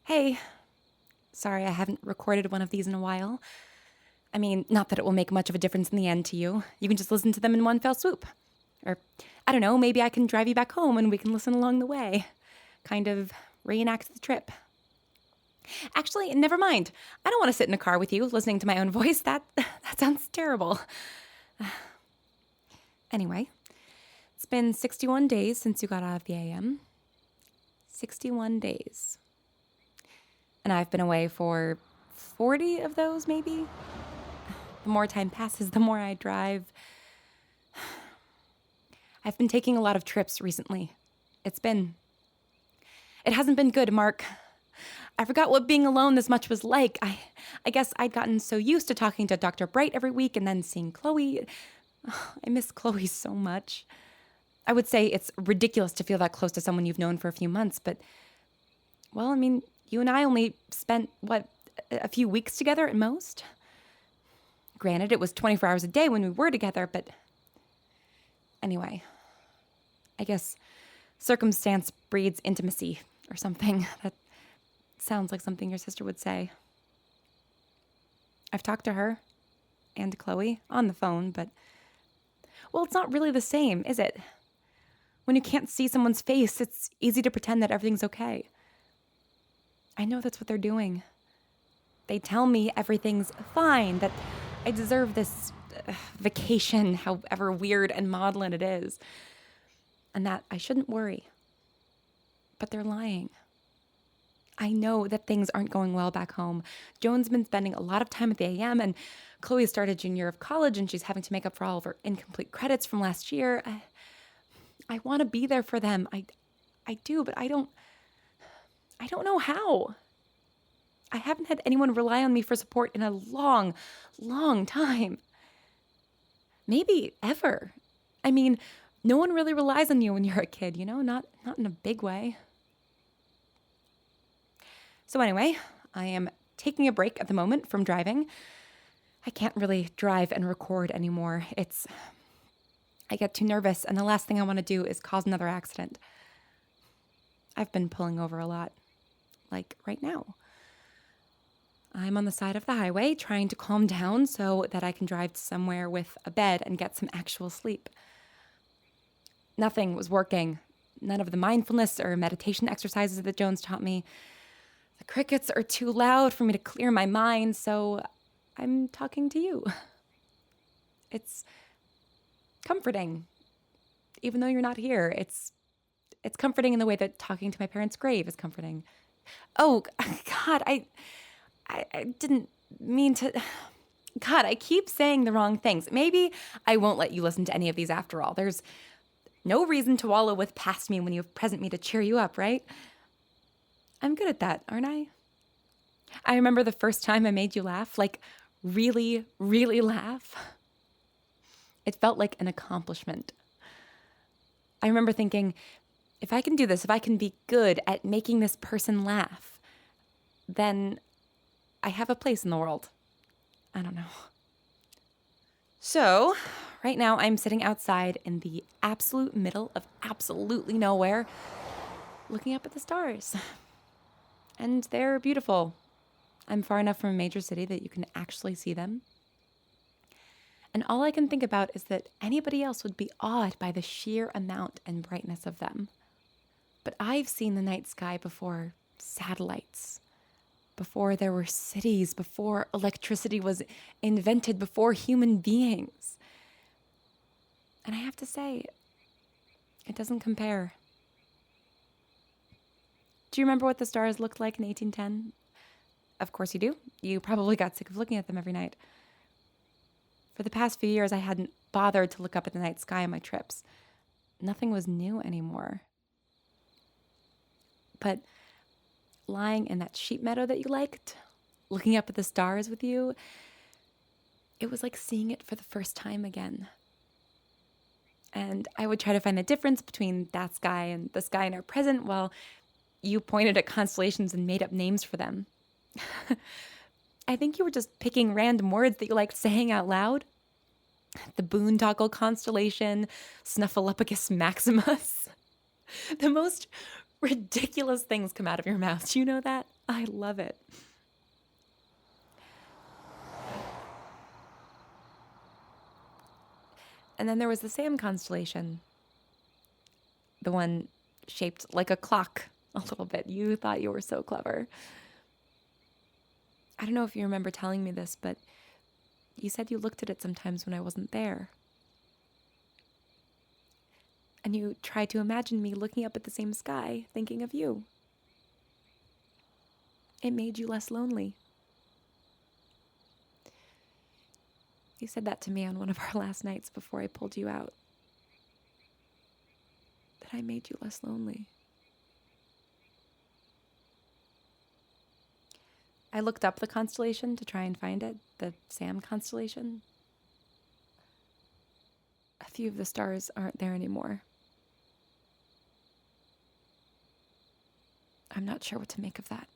Hey, sorry I haven't recorded one of these in a while. I mean, not that it will make much of a difference in the end to you. You can just listen to them in one fell swoop. Or, I don't know, maybe I can drive you back home and we can listen along the way. Kind of reenact the trip. Actually, never mind. I don't want to sit in a car with you listening to my own voice. That sounds terrible. Anyway, it's been 61 days since you got out of the AM. 61 days. And I've been away for 40 of those, maybe? The more time passes, the more I drive. I've been taking a lot of trips recently. It hasn't been good, Mark. I forgot what being alone this much was like. I guess I'd gotten so used to talking to Dr. Bright every week and then seeing Chloe. I miss Chloe so much. I would say it's ridiculous to feel that close to someone you've known for a few months, but, well, I mean, you and I only spent, a few weeks together at most? Granted, it was 24 hours a day when we were together, but anyway, I guess circumstance breeds intimacy or something. That sounds like something your sister would say. I've talked to her and Chloe on the phone, but, well, it's not really the same, is it? When you can't see someone's face, it's easy to pretend that everything's okay. I know that's what they're doing. They tell me everything's fine, that I deserve this vacation, however weird and maudlin it is, and that I shouldn't worry. But they're lying. I know that things aren't going well back home. Joan's been spending a lot of time at the AM, and Chloe started junior year of college, and she's having to make up for all of her incomplete credits from last year. I want to be there for them. I do, but I don't know how. I haven't had anyone rely on me for support in a long, long time. Maybe ever. I mean, no one really relies on you when you're a kid, not in a big way. So anyway, I am taking a break at the moment from driving. I can't really drive and record anymore. I get too nervous, and the last thing I want to do is cause another accident. I've been pulling over a lot, like right now. I'm on the side of the highway trying to calm down so that I can drive to somewhere with a bed and get some actual sleep. Nothing was working. None of the mindfulness or meditation exercises that Jones taught me. The crickets are too loud for me to clear my mind, so I'm talking to you. It's comforting, even though you're not here. It's comforting in the way that talking to my parents' grave is comforting. Oh, God, I didn't mean to. God, I keep saying the wrong things. Maybe I won't let you listen to any of these after all. There's no reason to wallow with past me when you have present me to cheer you up, right? I'm good at that, aren't I? I remember the first time I made you laugh, like really, really laugh. It felt like an accomplishment. I remember thinking, if I can do this, if I can be good at making this person laugh, then I have a place in the world. I don't know. So, right now I'm sitting outside in the absolute middle of absolutely nowhere, looking up at the stars. And they're beautiful. I'm far enough from a major city that you can actually see them. And all I can think about is that anybody else would be awed by the sheer amount and brightness of them. But I've seen the night sky before satellites, before there were cities, before electricity was invented, before human beings. And I have to say, it doesn't compare. Do you remember what the stars looked like in 1810? Of course you do. You probably got sick of looking at them every night. For the past few years, I hadn't bothered to look up at the night sky on my trips. Nothing was new anymore. But lying in that sheep meadow that you liked, looking up at the stars with you, it was like seeing it for the first time again. And I would try to find the difference between that sky and the sky in our present while you pointed at constellations and made up names for them. I think you were just picking random words that you liked saying out loud. The Boondoggle constellation, Snuffleupagus Maximus. The most ridiculous things come out of your mouth. Do you know that? I love it. And then there was the Sam constellation, the one shaped like a clock a little bit. You thought you were so clever. I don't know if you remember telling me this, but you said you looked at it sometimes when I wasn't there. And you tried to imagine me looking up at the same sky, thinking of you. It made you less lonely. You said that to me on one of our last nights before I pulled you out. That I made you less lonely. I looked up the constellation to try and find it, the Sam constellation. A few of the stars aren't there anymore. I'm not sure what to make of that.